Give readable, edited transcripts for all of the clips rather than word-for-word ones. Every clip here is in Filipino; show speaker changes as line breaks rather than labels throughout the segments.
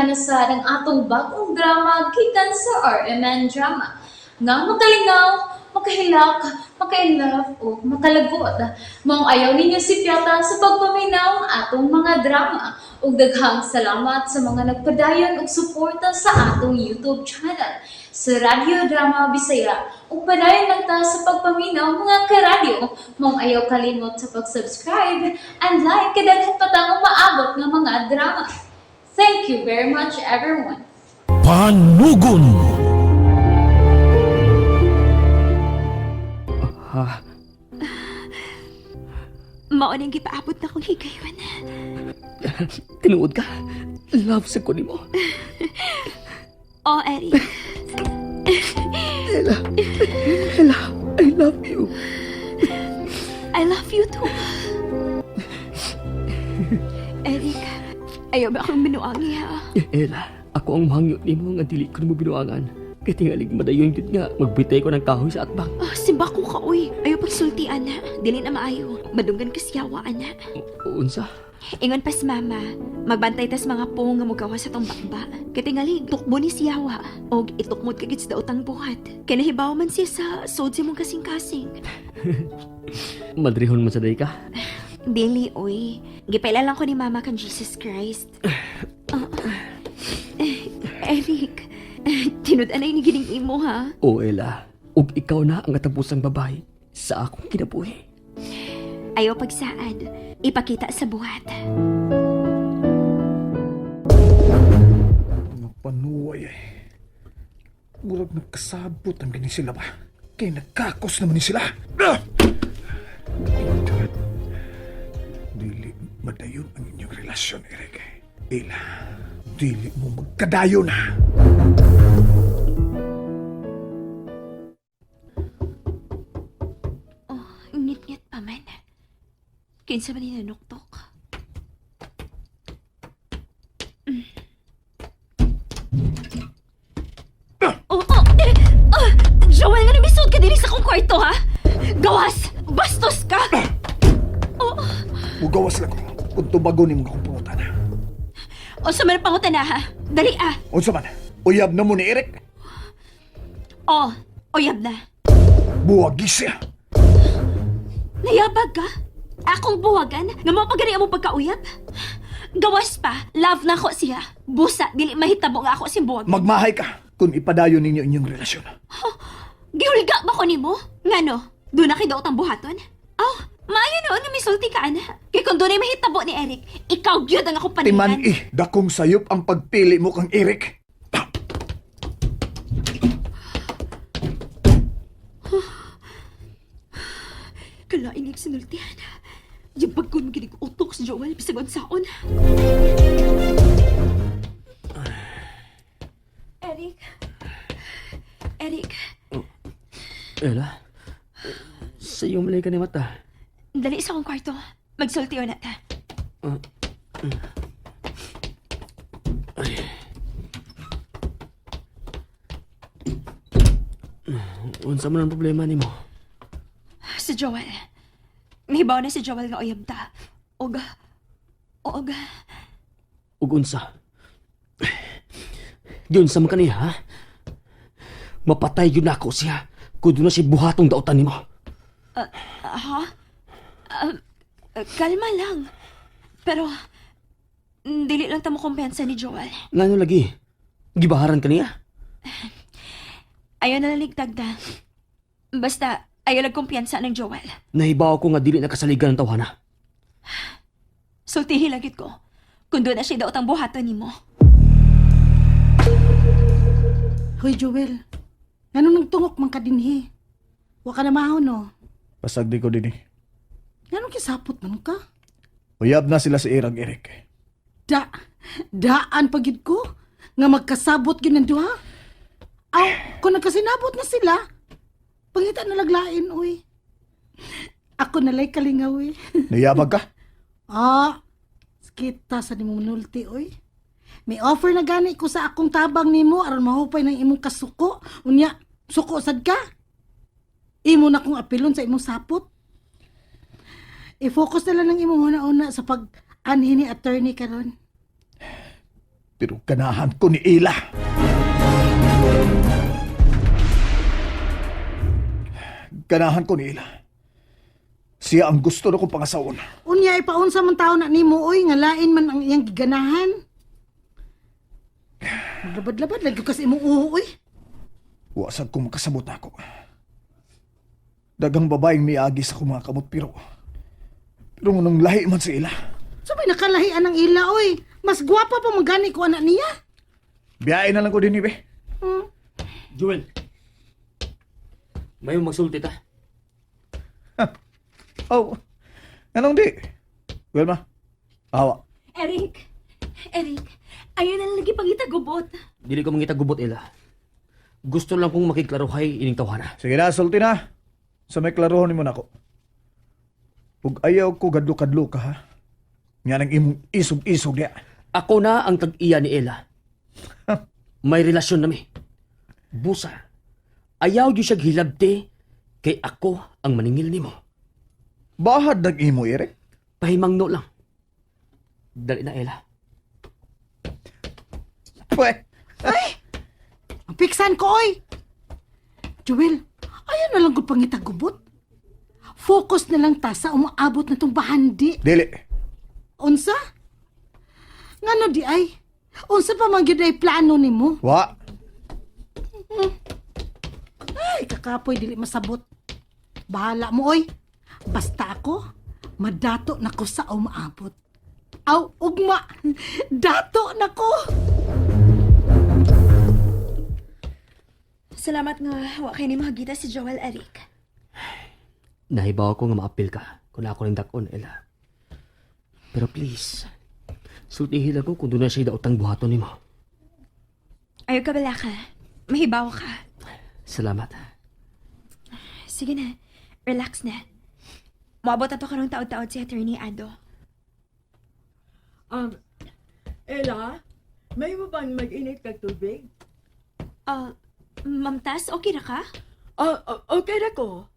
na sa ng atong bagong drama gikan sa RMN Drama. Nga makalingaw, makahilak, makainlove, o makalagot. Maong ayaw ninyo si Piata sa pagpaminaw ang atong mga drama. Ug daghang salamat sa mga nagpadayon ug suporta sa atong YouTube channel sa Radio Drama Bisaya. Ug padayon lang ta sa pagpaminaw mga karadyo. Maong ayaw kalimot sa pag-subscribe and like kadaghan pa tang maabot nga mga drama. Thank you very much everyone.
Panugon.
Ha?
Mao nang gipaabot na kong higayon.
Tinuod ka? Love sa ko nimo.
Oh, Eric.
Ella, I love you.
I love you too. Eric, ayaw ba akong binuangi ha?
Ella, ako ang mahangyo nimo nga dili ko nimo binuangan. Kaya tingalig madayon yun nga, magbitay ko ng kahoy sa atbang.
Oh, simba ko ka, uy. Ayaw pagsultian na. Dili na maayo. Madunggan ka siyawaan na.
Unsa?
Ingon pa si mama, magbantay tas mga pong nga mugawa sa tong bakba. Kaya tingalig, tukbo ni siyawa. O itukmod kagit sa daotang buhat. Kaya nahibaw man siya sa sod si mong kasing-kasing.
Madrihon man sa day ka?
Dili, uy. Gipaila lang ko ni mama kan Jesus Christ. Eric, tinud-anay ni gining imo ha?
O Ella, ug ikaw na ang katapusang babae sa akong kinabuhi.
Ayaw pagsaad, ipakita sa buhat.
Mga panuway eh. Murag nagkasabot ang gini sila ba? Kaya nagkakos naman ni sila. Pindot. Dili madayon ang inyong relasyon, Eric. Ella, dili mo magkadayon na.
Oh, ngit-ngit pa man. Kinsa man ninanuktok. Joel, nga namisod ka din sa akong kwarto, ha? Gawas! Bastos ka!
Mugawas lang ko kung tubago ni mga kumputan.
O sa man pangutan na, ha? Dali, ah!
Unsa man, uyab na mo ni Eric.
O, oyab na.
Buwagi siya.
Nayabag ka? Akong buwagan? Nga mo pagani mo pagkauyab? Gawas pa, love na ako siya. Busa, dili mahitabo nga ako si buwag.
Magmahay ka kung ipadayon ninyo inyong relasyon.
Giulga ba ko nimo? Ngano? Doon na kay daot ang buhaton? Oh, maayo noon nga misulti ka, ana. Kay kung doon ay mahitabo ni Eric, ikaw gyud ang ako
Timan
panilan.
dakong sayop ang pagpili mo kang Eric.
Kalain yung sinultihan. Yung pagkun ginig utok si Joel bisag unsaon. Eric. Eric,
Ella, sa'yo malay ka ni mata.
dali sa akong kwarto. Magsultiyo na ta.
Unsa man ang problema nimo?
Si Joel. Nahibaw na si Joel nga uyab ta. Oga.
Ug unsa? Giunsa man kaniya, ha? Mapatay yun ako siya kung doon na si buhatong daotan nimo.
Ha? Kalma lang. Pero, dili lang ta mo kumpensa ni Joel.
Ngano lagi? Gibaharan kaniya?
Ayaw na laligtag ta. Basta, ayaw lang kumpiyansa ng Joel.
Nahibaw ko nga dili nakasaligan ng tawhana.
Sultihin lagit ko. Kung doon na siya daot ang buhaton ni mo.
Hoy, Joel. Ganun nagtungok man ka dinhi. Wa ka na mahon, no?
Pasagdi ko din eh.
Ganun kisapot man ka.
Uyab na sila sa irang Eric.
Daan pagid ko. Nga magkasabot yun ng duha. Aw, kung nagkasinabot na sila, pangita na laglain, uy. Ako nalay kalingaw, uy.
Nayabag ka?
Kita sa nimong nulti, uy. May offer na gani ko sa akong tabang nimo aron mahupay ng imong kasuko. Unya, suko sad ka. Imo na kong apilon sa imong sapot. I-focus na lang ng imong una-una sa pag-anhi ni attorney karon.
Pero ganahan ko ni Ila. Ganahan ko ni Ila. Siya ang gusto na kong pangasawon.
Unya ipaunsa man tao na nimo oy nga lain man ang iyang giganahan. Maglabad-labad lagi kasi imong uho oy.
Wasag kong makasabot na ako. Dagang babaeng miagi sa akong mga kamot pero nung lahi man si Ila.
Sabay nakalahian ang ila oy. Mas gwapa pa magani ko anak niya.
Biyain na lang ko din, ibe.
Joel, may magsulti ta.
Oh, anong di? Wilma, awa.
Eric, ayaw na lang lagi pangitagubot.
Dili ko mangita gubot, Ela. Gusto lang kong makiklaruhay ining tawhana.
Sige na, sulti na. Sa may klarohon mo na ako. Ug ayaw ko gadlo-kadlo ka, ha? Nga nang imong isog-isog niya.
Ako na ang tag-iya ni Ela. May relasyon nami. Busa, ayaw di siya hilabti kay ako ang maningil nimo.
Bahad nag-imo, Eric?
Pahimangno lang. Dali na, Ela.
Pwe!
Ang piksan ko oy. Joel, ayaw na lang ko pangitagubot. Focus na lang ta sa umaabot na tong bahandi.
Dili.
Unsa? Ngano di ay? Unsa pa man gyud ay plano nimo?
Wa.
Ay, kakapoy dili masabot. Bahala mo oy. Basta ako, madato na ko sa umaabot. Aw, ugma, dato na ko.
Salamat nga wa kay ni mahagita si Joel, Eric.
Nahibaw ko nga maapil ka kung ako rin dakon, Ela. Pero please, sultihin ako kung doon na siya daotang buhaton nimo.
Ayaw ka bala ka. Mahibaw ka.
Salamat.
Sige na, relax na. Maabot ato karong taod-taod si Attorney Ado.
Ella, may mo bang mag-init kag tubig?
Ma'am Tas, okay na ka?
Okay na ko.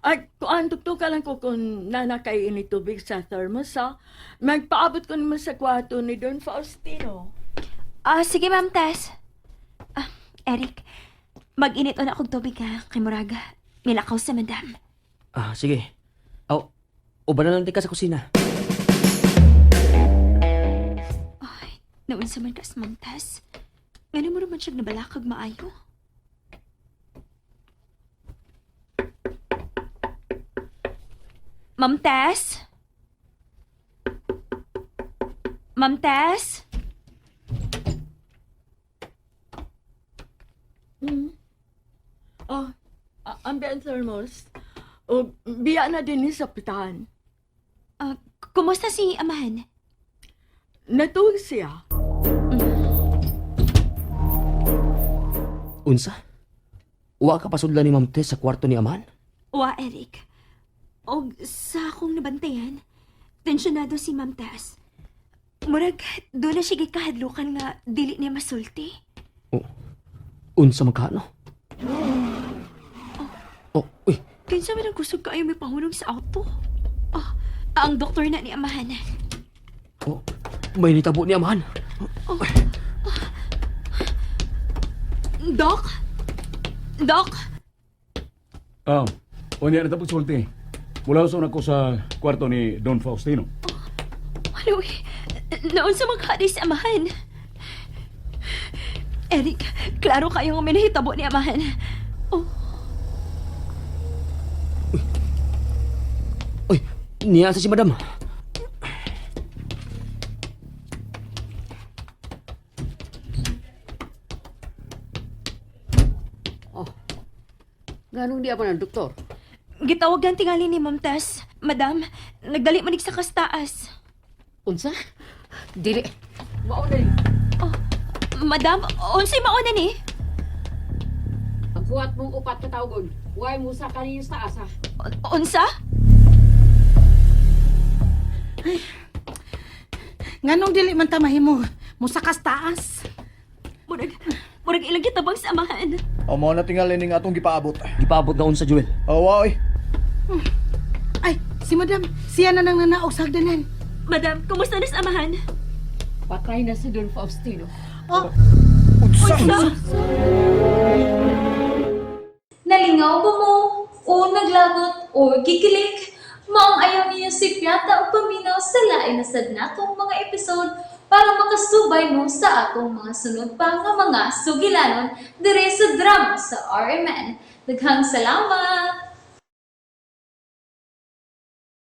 At kuan tuktuka lang ko kung nanakay init tubig sa thermos, ha? Magpaabot ko naman sa kwarto ni Don Faustino.
Sige Ma'am Tas. Eric, mag-init na akong tubig ha, kay Moraga. Nilakaw sa madam.
Sige. Uban na lang din ka sa kusina.
Ay, naunsa man ka sa Ma'am Tas. Ngano mo naman siyang nabalakag maayo? Ma'am Tess? Ma'am Tess?
Ang thermos. O, biya na din ni sa pitan.
Kumusta si Amahan?
Natuwag siya.
Unsa? Uwa ka pasudlan ni Ma'am Tess sa kwarto ni Aman?
Wa, Eric. O sa akong nabantayan, tensyonado si Ma'am Tess. Murag, doon na siya gikahadlukan nga dili niya masulti.
Unsa magkano? Uy,
Kinsa man ang kusog kaayo may pahulog sa auto? Ang doktor na ni Amahan.
may nitabo ni Aman.
Doc? Doc?
Unya na tapos sulti. Mula sa ako sa kwarto ni Don Faustino.
Ano naon sa maghari si Amahan? Eric, klaro kayo nga may nahitabo ni Amahan.
Uy, niya sa si Madam.
Ganong di ako ng doktor?
Gitawagan tingali ni Ma'am Tess. Madam, nagdali manig sa kastaas.
Unsa? Dili. Mauna ni.
Madam, unsay mauna ni?
Ang buhat mong upat na tawgon. Huwag mo sa kanino sa asa.
Unsa?
Nganong dili man ta mahimo mo sa kastaas.
Murag ilang kitabang sa Amahan.
Amo na tingali ning atong gipaabot.
Gipaabot na unsa, Joel.
Oy.
Ay, si madam, siya na nang nanaog sa hagdanan.
Madam, kumusta na sa Amahan?
Patay na si Don Faustino.
Oh,
Unsang?
Nalingaw ba mo? O naglagot? O gikilik? Maong ayaw niyo si Piata o paminaw sa lain na sad natong mga episode para makasubay mo sa atong mga sunod pa nga mga sugilanon dire sa drama sa RMN. Daghang salamat!